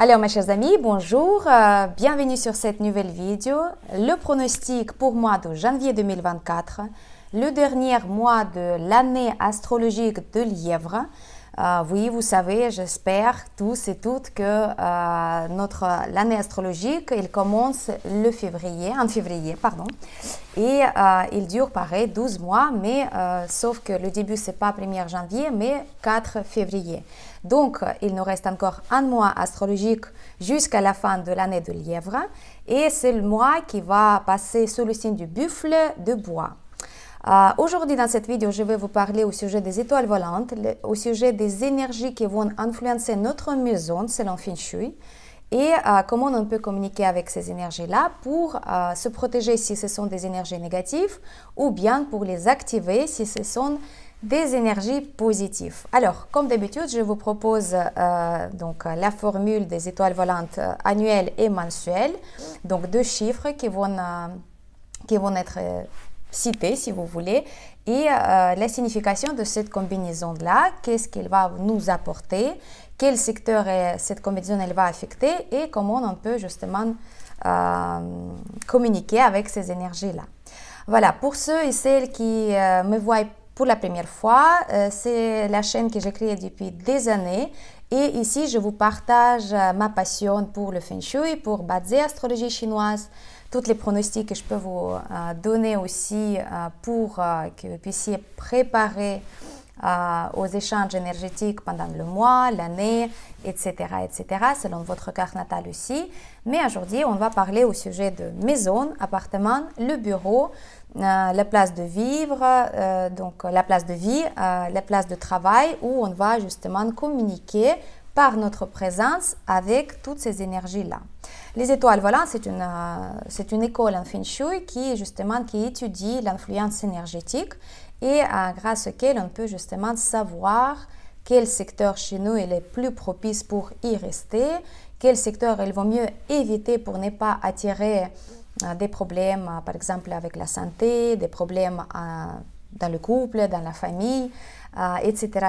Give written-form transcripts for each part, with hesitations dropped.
Alors mes chers amis, bonjour, bienvenue sur cette nouvelle vidéo. Le pronostic pour mois de janvier 2024, le dernier mois de l'année astrologique de Lièvre. Oui, vous savez, j'espère tous et toutes que l'année astrologique, il commence en février, et il dure pareil 12 mois, mais sauf que le début c'est pas 1er janvier, mais 4 février. Donc, il nous reste encore un mois astrologique jusqu'à la fin de l'année de Lièvre, et c'est le mois qui va passer sous le signe du buffle de bois. Aujourd'hui, dans cette vidéo, je vais vous parler au sujet des étoiles volantes, au sujet des énergies qui vont influencer notre maison selon Feng Shui et comment on peut communiquer avec ces énergies-là pour se protéger si ce sont des énergies négatives ou bien pour les activer si ce sont des énergies positives. Alors, comme d'habitude, je vous propose donc la formule des étoiles volantes annuelles et mensuelles, donc deux chiffres qui vont être cités si vous voulez, et la signification de cette combinaison-là, qu'est-ce qu'elle va nous apporter, quel secteur cette combinaison elle va affecter et comment on peut justement communiquer avec ces énergies-là. Voilà, pour ceux et celles qui me voient pour la première fois, c'est la chaîne que j'ai créée depuis des années et ici je vous partage ma passion pour le Feng Shui, pour Bazé, astrologie chinoise, toutes les pronostics que je peux vous donner aussi pour que vous puissiez préparer aux échanges énergétiques pendant le mois, l'année, etc., selon votre carte natale aussi. Mais aujourd'hui, on va parler au sujet de maison, appartement, le bureau, la place de vivre, donc la place de vie, la place de travail, où on va justement communiquer par notre présence avec toutes ces énergies-là. Les étoiles volantes, c'est une école en Feng Shui qui étudie l'influence énergétique et grâce auquel on peut justement savoir quel secteur chez nous est le plus propice pour y rester, quel secteur il vaut mieux éviter pour ne pas attirer des problèmes, par exemple avec la santé, des problèmes dans le couple, dans la famille, etc.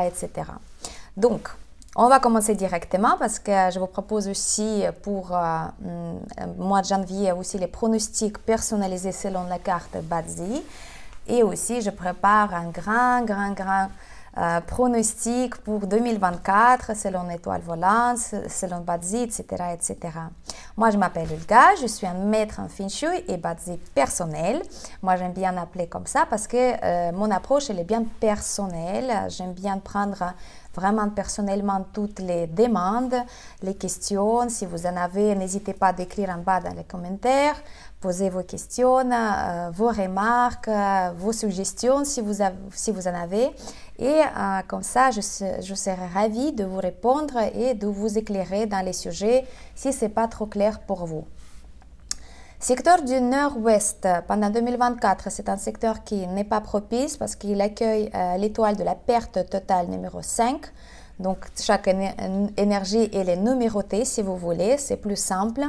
Donc, on va commencer directement parce que je vous propose aussi pour le mois de janvier aussi les pronostics personnalisés selon la carte Bazzi. Et aussi, je prépare un grand pronostic pour 2024 selon l'étoile volante, selon Bazzi, etc. Moi, je m'appelle Olga, je suis un maître en Feng Shui et Bazzi personnel. Moi, j'aime bien appeler comme ça parce que mon approche, elle est bien personnelle. J'aime bien prendre vraiment personnellement toutes les demandes, les questions. Si vous en avez, n'hésitez pas à d'écrire en bas dans les commentaires. Posez vos questions, vos remarques, vos suggestions si vous en avez. Et comme ça, je serai ravie de vous répondre et de vous éclairer dans les sujets si ce n'est pas trop clair pour vous. Secteur du Nord-Ouest, pendant 2024, c'est un secteur qui n'est pas propice parce qu'il accueille l'étoile de la perte totale numéro 5. Donc, chaque énergie, elle est numérotée si vous voulez, c'est plus simple.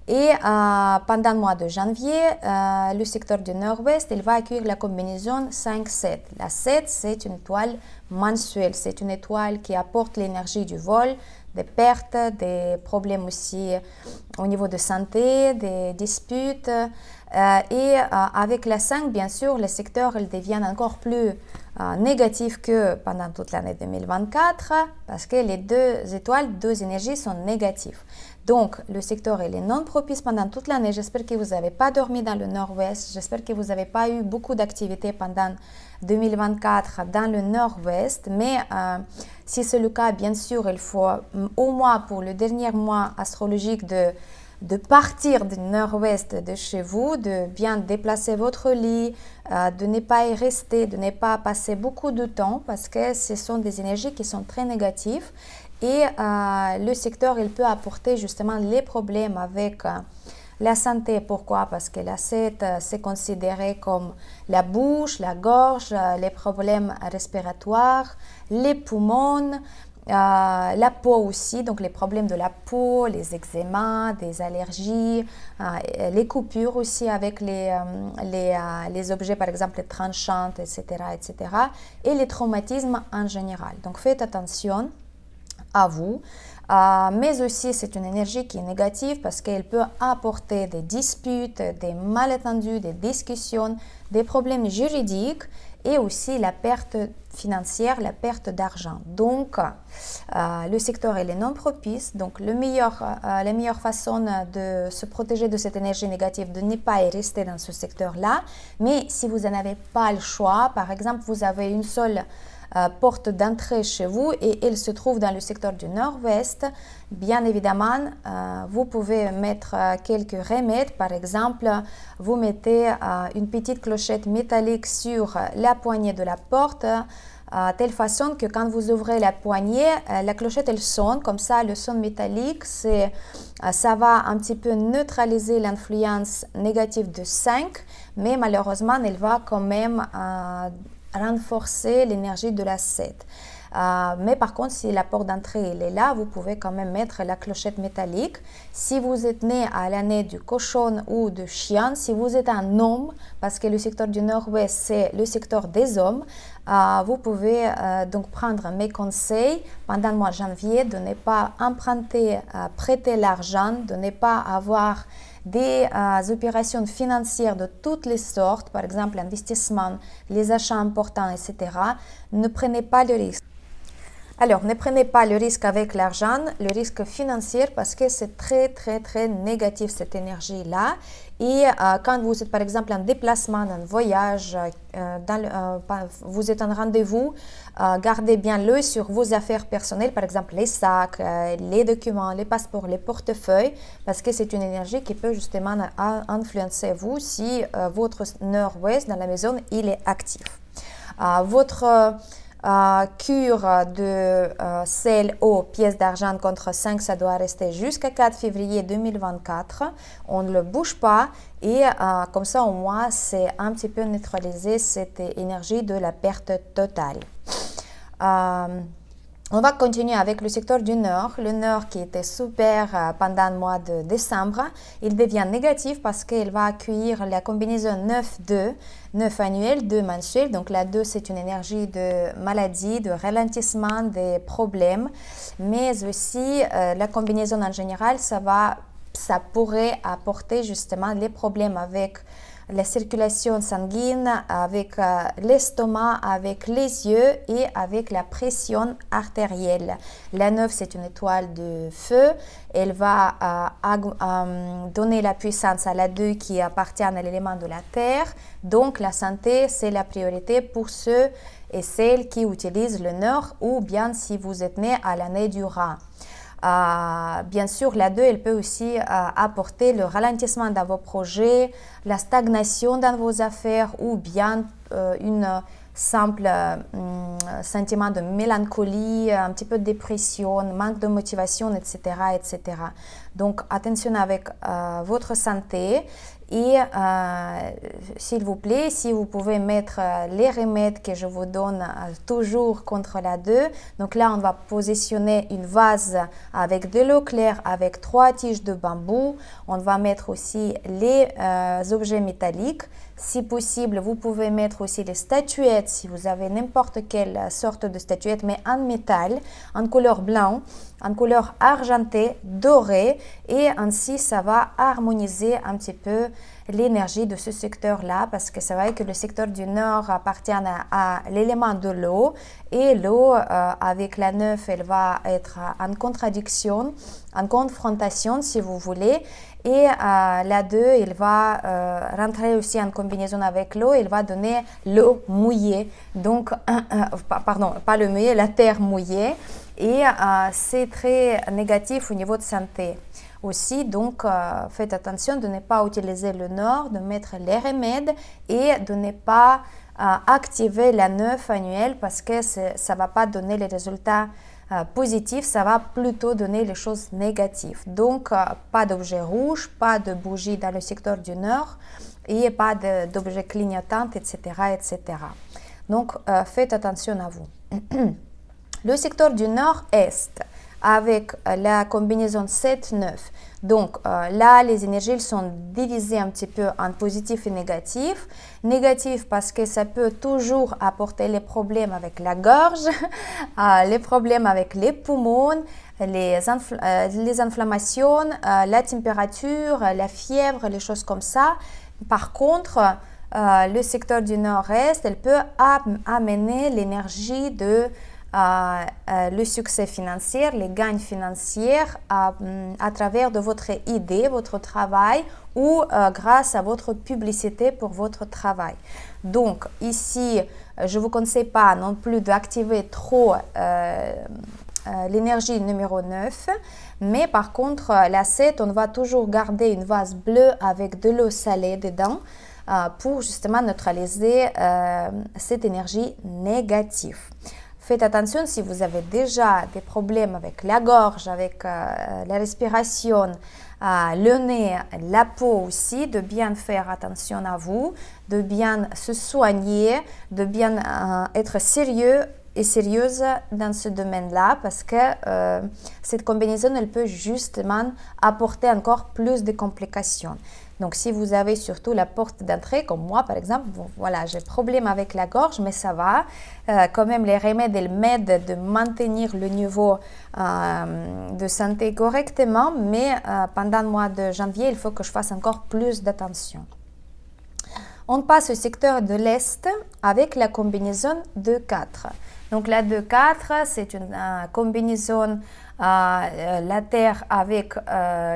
Et pendant le mois de janvier, le secteur du Nord-Ouest, il va accueillir la combinaison 5-7. La 7, c'est une étoile mensuelle, c'est une étoile qui apporte l'énergie du vol, des pertes, des problèmes aussi au niveau de santé, des disputes. Et avec la 5, bien sûr, le secteur il devient encore plus négatif que pendant toute l'année 2024 parce que les deux énergies sont négatives. Donc, le secteur il est non propice pendant toute l'année. J'espère que vous n'avez pas dormi dans le Nord-Ouest. J'espère que vous n'avez pas eu beaucoup d'activités pendant 2024 dans le Nord-Ouest. Mais si c'est le cas, bien sûr, il faut au moins pour le dernier mois astrologique de partir du Nord-Ouest de chez vous, de bien déplacer votre lit, de ne pas y rester, de ne pas passer beaucoup de temps parce que ce sont des énergies qui sont très négatives. Et le secteur, il peut apporter justement les problèmes avec la santé. Pourquoi? Parce que la 7, c'est considéré comme la bouche, la gorge, les problèmes respiratoires, les poumons, la peau aussi, donc les problèmes de la peau, les eczémas, des allergies, les coupures aussi avec les objets, par exemple les tranchantes, etc., et les traumatismes en général. Donc faites attention à vous, mais aussi c'est une énergie qui est négative parce qu'elle peut apporter des disputes, des malentendus, des discussions, des problèmes juridiques et aussi la perte financière, la perte d'argent. Donc, le secteur est non propice. Donc, la meilleure façon de se protéger de cette énergie négative, de ne pas y rester dans ce secteur-là. Mais si vous n'en avez pas le choix, par exemple, vous avez une seule porte d'entrée chez vous et elle se trouve dans le secteur du nord-ouest, bien évidemment, vous pouvez mettre quelques remèdes. Par exemple, vous mettez une petite clochette métallique sur la poignée de la porte, telle façon que quand vous ouvrez la poignée, la clochette elle sonne, comme ça le son métallique, ça va un petit peu neutraliser l'influence négative de 5, mais malheureusement elle va quand même renforcer l'énergie de la 7. Mais par contre, si la porte d'entrée est là, vous pouvez quand même mettre la clochette métallique. Si vous êtes né à l'année du cochon ou du chien, si vous êtes un homme, parce que le secteur du nord-ouest, c'est le secteur des hommes, vous pouvez donc prendre mes conseils pendant le mois de janvier, de ne pas emprunter, prêter l'argent, de ne pas avoir des opérations financières de toutes les sortes, par exemple l'investissement, les achats importants, etc. Ne prenez pas le risque. Alors, ne prenez pas le risque avec l'argent, le risque financier, parce que c'est très négatif cette énergie-là. Et quand vous êtes par exemple en déplacement, en voyage, vous êtes en rendez-vous, gardez bien l'œil sur vos affaires personnelles, par exemple les sacs, les documents, les passeports, les portefeuilles, parce que c'est une énergie qui peut justement influencer vous si votre nord-ouest dans la maison, il est actif. Votre cure de sel aux pièces d'argent contre 5, ça doit rester jusqu'à 4 février 2024. On ne le bouge pas et comme ça au moins c'est un petit peu neutraliser cette énergie de la perte totale. On va continuer avec le secteur du Nord. Le Nord qui était super pendant le mois de décembre, il devient négatif parce qu'il va accueillir la combinaison 9-2, 9 annuel, 2 mensuel. Donc la 2, c'est une énergie de maladie, de ralentissement, des problèmes. Mais aussi, la combinaison en général, ça pourrait apporter justement les problèmes avec la circulation sanguine, avec l'estomac, avec les yeux et avec la pression artérielle. La 9, c'est une étoile de feu. Elle va donner la puissance à la 2 qui appartient à l'élément de la terre. Donc, la santé, c'est la priorité pour ceux et celles qui utilisent le Nord ou bien si vous êtes né à l'année du rat. Bien sûr, la 2, elle peut aussi apporter le ralentissement dans vos projets, la stagnation dans vos affaires ou bien une simple sentiment de mélancolie, un petit peu de dépression, manque de motivation, etc. etc. Donc, attention avec votre santé. Et s'il vous plaît, si vous pouvez mettre les remèdes que je vous donne toujours contre la 2. Donc là, on va positionner une vase avec de l'eau claire, avec 3 tiges de bambou. On va mettre aussi les objets métalliques. Si possible, vous pouvez mettre aussi les statuettes, si vous avez n'importe quelle sorte de statuette, mais en métal, en couleur blanc, en couleur argentée, dorée, et ainsi ça va harmoniser un petit peu l'énergie de ce secteur-là, parce que c'est vrai que le secteur du Nord appartient à l'élément de l'eau, et l'eau, avec la 9, elle va être en contradiction, en confrontation, si vous voulez, et la 2, il va rentrer aussi en combinaison avec l'eau, il va donner l'eau mouillée, donc, pardon, pas le mouillé, la terre mouillée, et c'est très négatif au niveau de santé. Aussi, donc, faites attention de ne pas utiliser le Nord, de mettre les remèdes et de ne pas activer la 9 annuelle parce que ça ne va pas donner les résultats positifs, ça va plutôt donner les choses négatives. Donc, pas d'objets rouges, pas de bougies dans le secteur du Nord et pas d'objets clignotants, etc., etc. Donc, faites attention à vous. Le secteur du Nord-Est, avec la combinaison 7-9. Donc là, les énergies sont divisées un petit peu en positif et négatif. Négatif parce que ça peut toujours apporter les problèmes avec la gorge, les problèmes avec les poumons, les inflammations, la température, la fièvre, les choses comme ça. Par contre, le secteur du nord-est, elle peut amener l'énergie de le succès financier, les gains financiers à travers de votre idée, votre travail ou grâce à votre publicité pour votre travail. Donc ici, je ne vous conseille pas non plus d'activer trop l'énergie numéro 9, mais par contre la 7, on va toujours garder une vase bleue avec de l'eau salée dedans pour justement neutraliser cette énergie négative. Faites attention si vous avez déjà des problèmes avec la gorge, avec la respiration, le nez, la peau aussi, de bien faire attention à vous, de bien se soigner, de bien être sérieux et sérieuse dans ce domaine-là parce que cette combinaison, elle peut justement apporter encore plus de complications. Donc, si vous avez surtout la porte d'entrée, comme moi par exemple, bon, voilà, j'ai problème avec la gorge, mais ça va. Quand même, les remèdes, elles m'aident de maintenir le niveau de santé correctement, mais pendant le mois de janvier, il faut que je fasse encore plus d'attention. On passe au secteur de l'Est avec la combinaison 2-4. Donc, la 2-4, c'est une combinaison la terre avec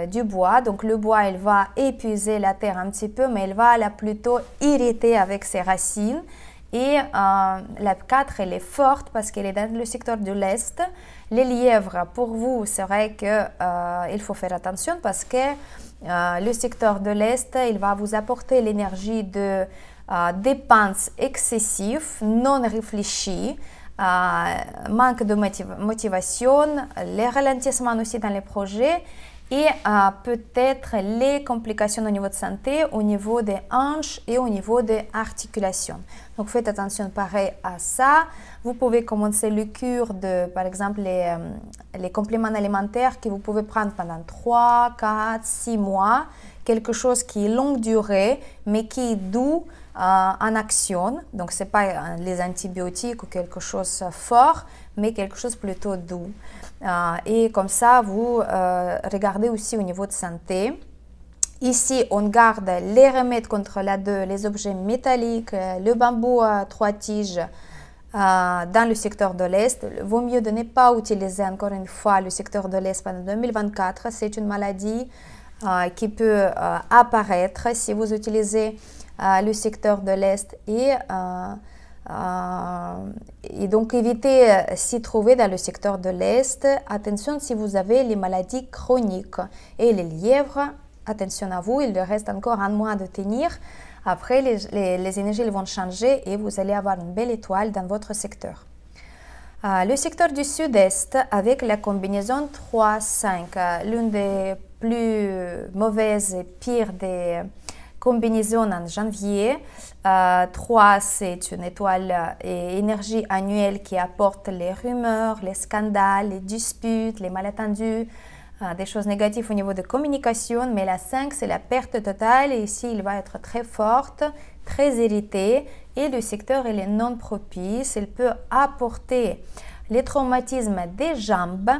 du bois. Donc le bois, il va épuiser la terre un petit peu, mais il va la plutôt irriter avec ses racines. Et la 4, elle est forte parce qu'elle est dans le secteur de l'Est. Les lièvres, pour vous, c'est vrai qu'il faut faire attention parce que le secteur de l'Est, il va vous apporter l'énergie de dépenses excessives, non réfléchies, manque de motivation, les ralentissements aussi dans les projets et peut-être les complications au niveau de santé, au niveau des hanches et au niveau des articulations. Donc faites attention pareil à ça. Vous pouvez commencer le cure de, par exemple, les compléments alimentaires que vous pouvez prendre pendant 3, 4, 6 mois. Quelque chose qui est longue durée, mais qui est doux en action. Donc, ce n'est pas les antibiotiques ou quelque chose de fort, mais quelque chose plutôt doux. Et comme ça, vous regardez aussi au niveau de santé. Ici, on garde les remèdes contre la 2, les objets métalliques, le bambou à 3 tiges dans le secteur de l'Est. Il vaut mieux de ne pas utiliser encore une fois le secteur de l'Est pendant 2024. C'est une maladie qui peut apparaître si vous utilisez le secteur de l'Est et donc évitez s'y trouver dans le secteur de l'Est. Attention si vous avez les maladies chroniques et les lièvres, attention à vous, il reste encore un mois de tenir. Après, les énergies vont changer et vous allez avoir une belle étoile dans votre secteur. Le secteur du sud-est avec la combinaison 3-5, l'une des plus mauvaises et pires des combinaisons en janvier. 3, c'est une étoile et énergie annuelle qui apporte les rumeurs, les scandales, les disputes, les malentendus, des choses négatives au niveau de communication. Mais la 5, c'est la perte totale et ici, il va être très forte, très irrité et le secteur il est non propice. Il peut apporter les traumatismes des jambes,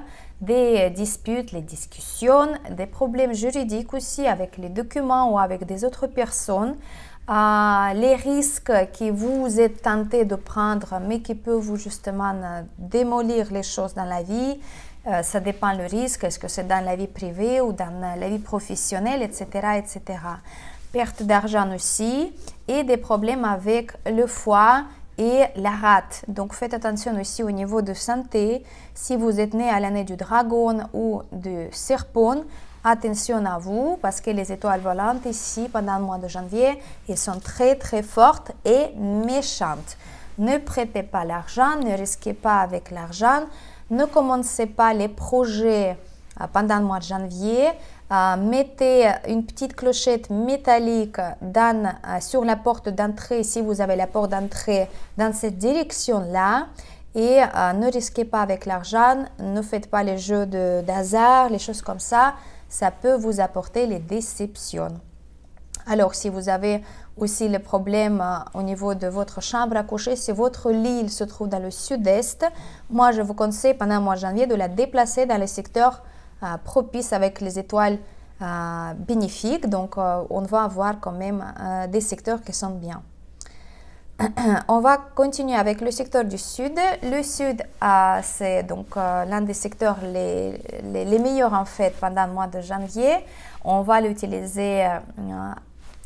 des disputes, les discussions, des problèmes juridiques aussi avec les documents ou avec des autres personnes, les risques que vous êtes tenté de prendre mais qui peuvent vous justement démolir les choses dans la vie. Ça dépend le risque, est-ce que c'est dans la vie privée ou dans la vie professionnelle, etc. etc. Perte d'argent aussi et des problèmes avec le foie et la rate. Donc faites attention aussi au niveau de santé. Si vous êtes né à l'année du dragon ou du serpent, attention à vous parce que les étoiles volantes ici pendant le mois de janvier, elles sont très très fortes et méchantes. Ne prêtez pas l'argent, ne risquez pas avec l'argent, ne commencez pas les projets pendant le mois de janvier. Mettez une petite clochette métallique sur la porte d'entrée si vous avez la porte d'entrée dans cette direction-là et ne risquez pas avec l'argent, ne faites pas les jeux d'hasard, les choses comme ça, ça peut vous apporter les déceptions. Alors, si vous avez aussi le problème au niveau de votre chambre à coucher, si votre lit il se trouve dans le sud-est, moi je vous conseille pendant le mois de janvier de la déplacer dans les secteurs propices avec les étoiles bénéfiques. Donc, on va avoir quand même des secteurs qui sont bien. On va continuer avec le secteur du sud. Le sud, c'est donc l'un des secteurs les meilleurs en fait pendant le mois de janvier. On va l'utiliser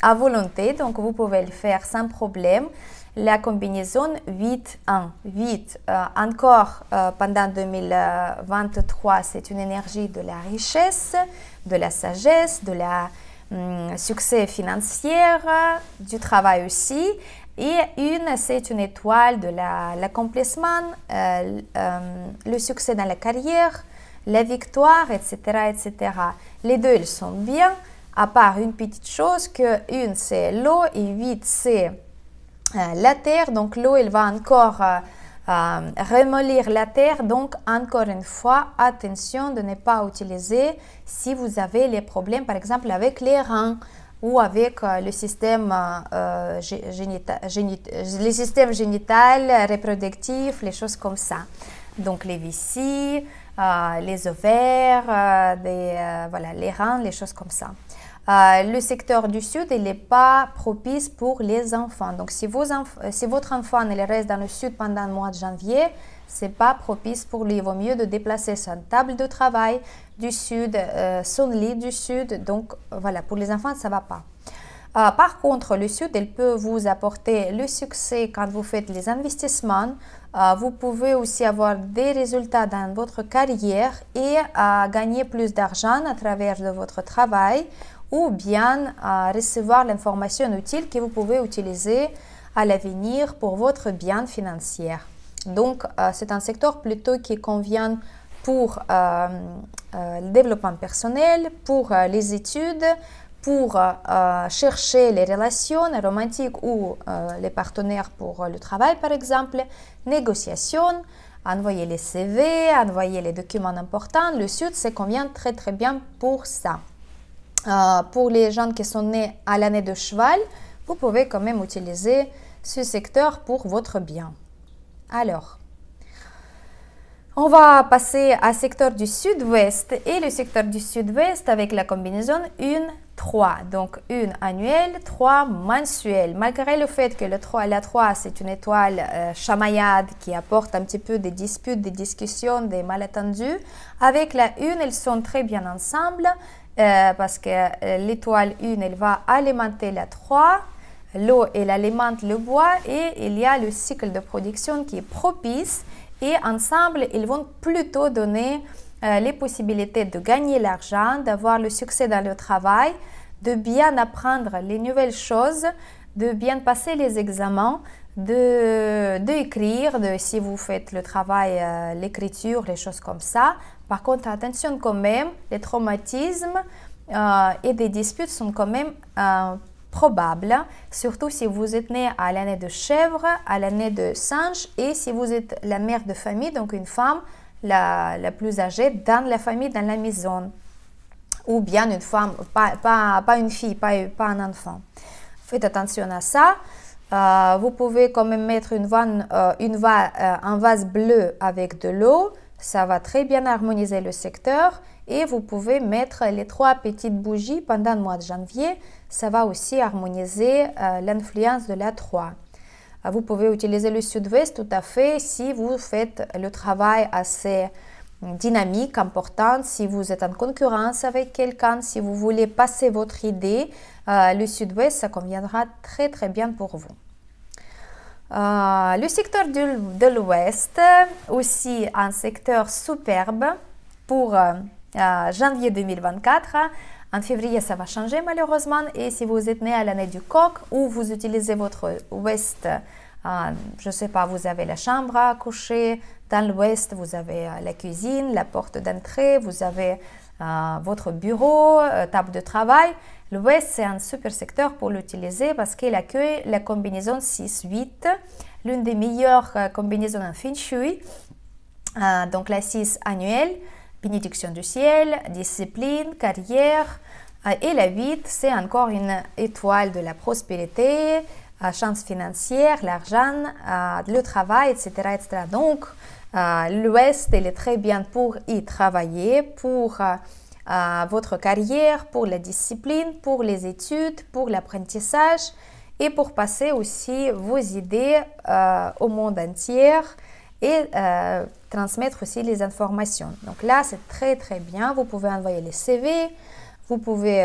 à volonté, donc vous pouvez le faire sans problème. La combinaison 8-1. 8, encore pendant 2023, c'est une énergie de la richesse, de la sagesse, de la succès financier, du travail aussi. Et une, c'est une étoile de l'accomplissement, le succès dans la carrière, la victoire, etc., etc. Les deux, ils sont bien, à part une petite chose que une, c'est l'eau et 8, c'est la terre. Donc, l'eau, elle va encore ramollir la terre. Donc, encore une fois, attention de ne pas utiliser si vous avez les problèmes, par exemple, avec les reins ou avec le système génital, reproductif, les choses comme ça. Donc, les vessies, les ovaires, voilà, les reins, les choses comme ça. Le secteur du sud, il n'est pas propice pour les enfants. Donc, si votre enfant il reste dans le sud pendant le mois de janvier, ce n'est pas propice pour lui. Il vaut mieux de déplacer sa table de travail du sud, son lit du sud. Donc, voilà, pour les enfants, ça ne va pas. Par contre, le sud, il peut vous apporter le succès quand vous faites les investissements. Vous pouvez aussi avoir des résultats dans votre carrière et gagner plus d'argent à travers de votre travail ou bien recevoir l'information utile que vous pouvez utiliser à l'avenir pour votre bien financier. Donc, c'est un secteur plutôt qui convient pour le développement personnel, pour les études, pour chercher les relations romantiques ou les partenaires pour le travail, par exemple, négociation, envoyer les CV, envoyer les documents importants. Le sud, ça convient très très bien pour ça. Pour les gens qui sont nés à l'année de cheval, vous pouvez quand même utiliser ce secteur pour votre bien. Alors, on va passer au secteur du sud-ouest et le secteur du sud-ouest avec la combinaison 1-3. Donc, 1 annuelle, 3 mensuelle. Malgré le fait que la 3 c'est une étoile chamaillade qui apporte un petit peu des disputes, des discussions, des malentendus, avec la 1, elles sont très bien ensemble parce que l'étoile 1, elle va alimenter la 3. L'eau, elle alimente le bois et il y a le cycle de production qui est propice. Et ensemble, ils vont plutôt donner les possibilités de gagner l'argent, d'avoir le succès dans le travail, de bien apprendre les nouvelles choses, de bien passer les examens, d'écrire, si vous faites le travail, l'écriture, les choses comme ça. Par contre, attention quand même, les traumatismes et des disputes sont quand même probable, surtout si vous êtes né à l'année de chèvre, à l'année de singe et si vous êtes la mère de famille, donc une femme la plus âgée dans la famille, dans la maison, ou bien une femme, pas une fille, pas un enfant. Faites attention à ça. Vous pouvez quand même mettre un vase bleu avec de l'eau, ça va très bien harmoniser le secteur. Et vous pouvez mettre les 3 petites bougies pendant le mois de janvier. Ça va aussi harmoniser l'influence de la 3. Vous pouvez utiliser le sud-ouest tout à fait si vous faites le travail assez dynamique, important, si vous êtes en concurrence avec quelqu'un, si vous voulez passer votre idée, le sud-ouest, ça conviendra très très bien pour vous. Le secteur de l'ouest, aussi un secteur superbe pour janvier 2024. En février, ça va changer malheureusement. Et si vous êtes né à l'année du coq ou vous utilisez votre ouest, je ne sais pas, vous avez la chambre à coucher. Dans l'ouest, vous avez la cuisine, la porte d'entrée, vous avez votre bureau, table de travail. L'ouest, c'est un super secteur pour l'utiliser parce qu'il accueille la combinaison 6-8, l'une des meilleures combinaisons en Feng Shui. Donc la 6 annuelle. Bénédiction du ciel, discipline, carrière, Et la 8, c'est encore une étoile de la prospérité, chance financière, l'argent, le travail, etc. etc. Donc, l'Ouest, il est très bien pour y travailler, pour votre carrière, pour la discipline, pour les études, pour l'apprentissage et pour passer aussi vos idées au monde entier et transmettre aussi les informations. Donc là, c'est très très bien. Vous pouvez envoyer les CV, vous pouvez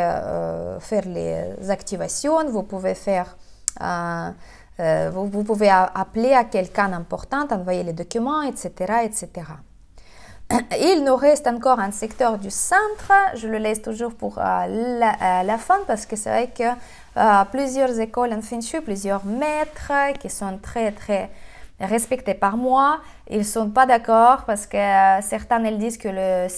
faire les activations, vous pouvez faire... vous pouvez appeler à quelqu'un d'important, envoyer les documents, etc., etc. Il nous reste encore un secteur du centre. Je le laisse toujours pour la fin parce que c'est vrai que plusieurs écoles en Feng Shui, plusieurs maîtres qui sont très très respectés par moi, ils ne sont pas d'accord parce que certains elles disent que le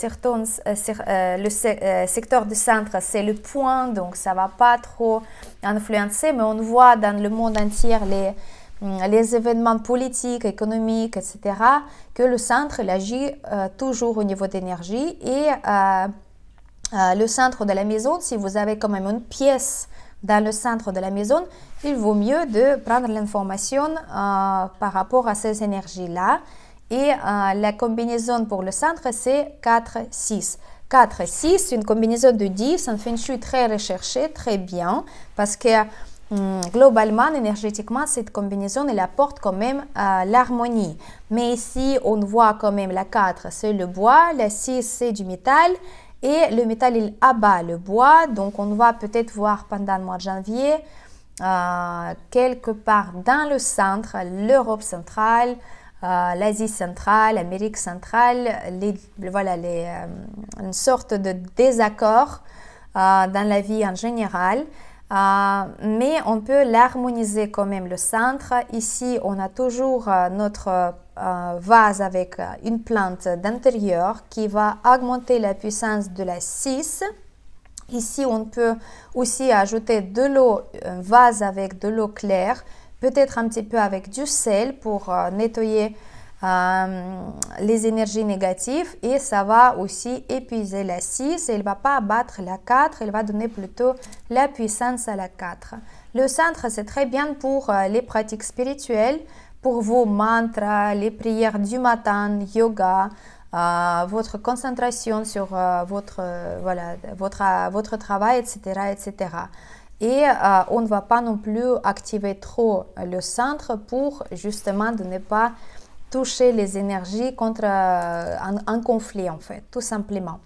secteur du centre c'est le point, donc ça ne va pas trop influencer, mais on voit dans le monde entier les événements politiques, économiques, etc., que le centre il agit toujours au niveau d'énergie et le centre de la maison, si vous avez quand même une pièce dans le centre de la maison, il vaut mieux de prendre l'information par rapport à ces énergies-là. Et la combinaison pour le centre, c'est 4-6. 4-6, c'est une combinaison de 10, un Feng Shui très recherché, très bien, parce que globalement, énergétiquement, cette combinaison, elle apporte quand même l'harmonie. Mais ici, on voit quand même la 4, c'est le bois, la 6, c'est du métal. Et le métal, il abat le bois. Donc, on va peut-être voir pendant le mois de janvier, quelque part dans le centre, l'Europe centrale, l'Asie centrale, l'Amérique centrale, une sorte de désaccord dans la vie en général. Mais on peut l'harmoniser quand même le centre. Ici, on a toujours notre vase avec une plante d'intérieur qui va augmenter la puissance de la 6. Ici, on peut aussi ajouter de l'eau, un vase avec de l'eau claire, peut-être un petit peu avec du sel pour nettoyer les énergies négatives et ça va aussi épuiser la 6 et il ne va pas abattre la 4, il va donner plutôt la puissance à la 4. Le centre, c'est très bien pour les pratiques spirituelles, pour vos mantras, les prières du matin, yoga, votre concentration sur votre travail, etc., etc. Et on ne va pas non plus activer trop le centre pour justement de ne pas toucher les énergies contre un conflit en fait, tout simplement.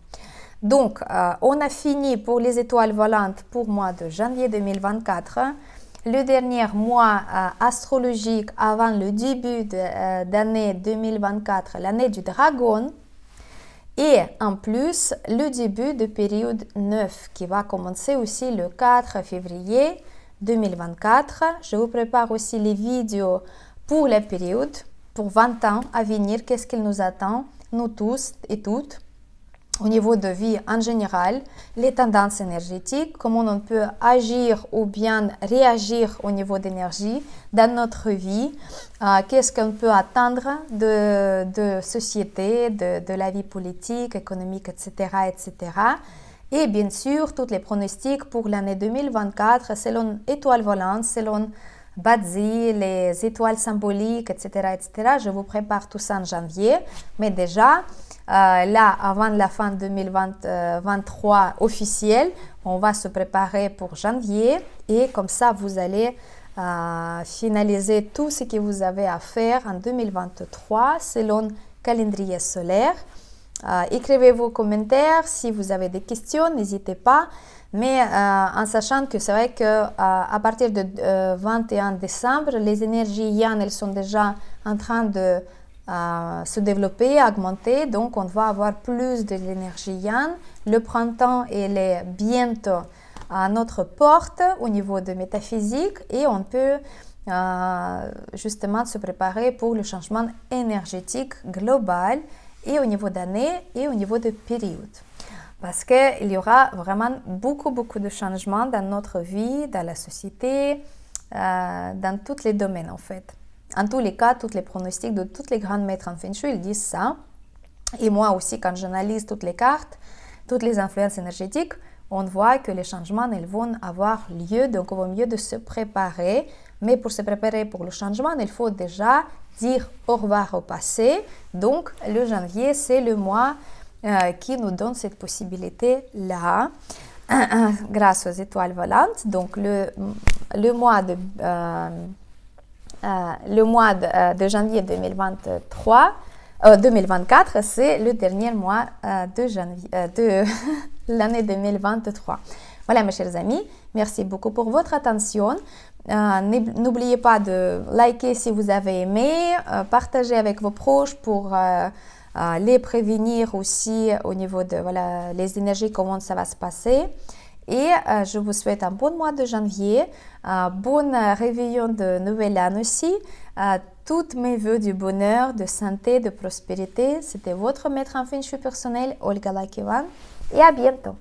Donc, on a fini pour les étoiles volantes pour mois de janvier 2024. Le dernier mois astrologique avant le début d'année 2024, l'année du dragon. Et en plus, le début de période 9 qui va commencer aussi le 4 février 2024. Je vous prépare aussi les vidéos pour la période, pour 20 ans à venir, qu'est-ce qu'il nous attend, nous tous et toutes, au niveau de vie en général, les tendances énergétiques, comment on peut agir ou bien réagir au niveau d'énergie dans notre vie, qu'est-ce qu'on peut attendre de société, de la vie politique, économique, etc., etc. Et bien sûr, tous les pronostics pour l'année 2024 selon étoiles volantes, selon Bazi, les étoiles symboliques, etc., etc. Je vous prépare tout ça en janvier, mais déjà, là, avant la fin 2023 officielle, on va se préparer pour janvier et comme ça, vous allez finaliser tout ce que vous avez à faire en 2023 selon calendrier solaire. Écrivez vos commentaires si vous avez des questions, n'hésitez pas. Mais en sachant que c'est vrai qu'à partir de 21 décembre, les énergies yang, elles sont déjà en train de se développer, augmenter. Donc, on va avoir plus de l'énergie yang. Le printemps, il est bientôt à notre porte au niveau de métaphysique et on peut justement se préparer pour le changement énergétique global et au niveau d'année et au niveau de période. Parce qu'il y aura vraiment beaucoup de changements dans notre vie, dans la société, dans tous les domaines en fait. En tous les cas, tous les pronostics de tous les grands maîtres en Feng Shui, ils disent ça. Et moi aussi, quand j'analyse toutes les cartes, toutes les influences énergétiques, on voit que les changements ils vont avoir lieu, donc il vaut mieux de se préparer. Mais pour se préparer pour le changement, il faut déjà dire au revoir au passé. Donc, le janvier, c'est le mois qui nous donne cette possibilité-là, grâce aux étoiles volantes. Donc, le mois de janvier 2024, c'est le dernier mois de l'année 2023. Voilà, mes chers amis, merci beaucoup pour votre attention. N'oubliez pas de liker si vous avez aimé, partager avec vos proches pour les prévenir aussi au niveau de les énergies, comment ça va se passer. Et je vous souhaite un bon mois de janvier, bon réveillon de nouvelle année aussi. Toutes mes vœux du bonheur, de santé, de prospérité. C'était votre maître en feng shui personnel, Olga Lakivan. Et à bientôt.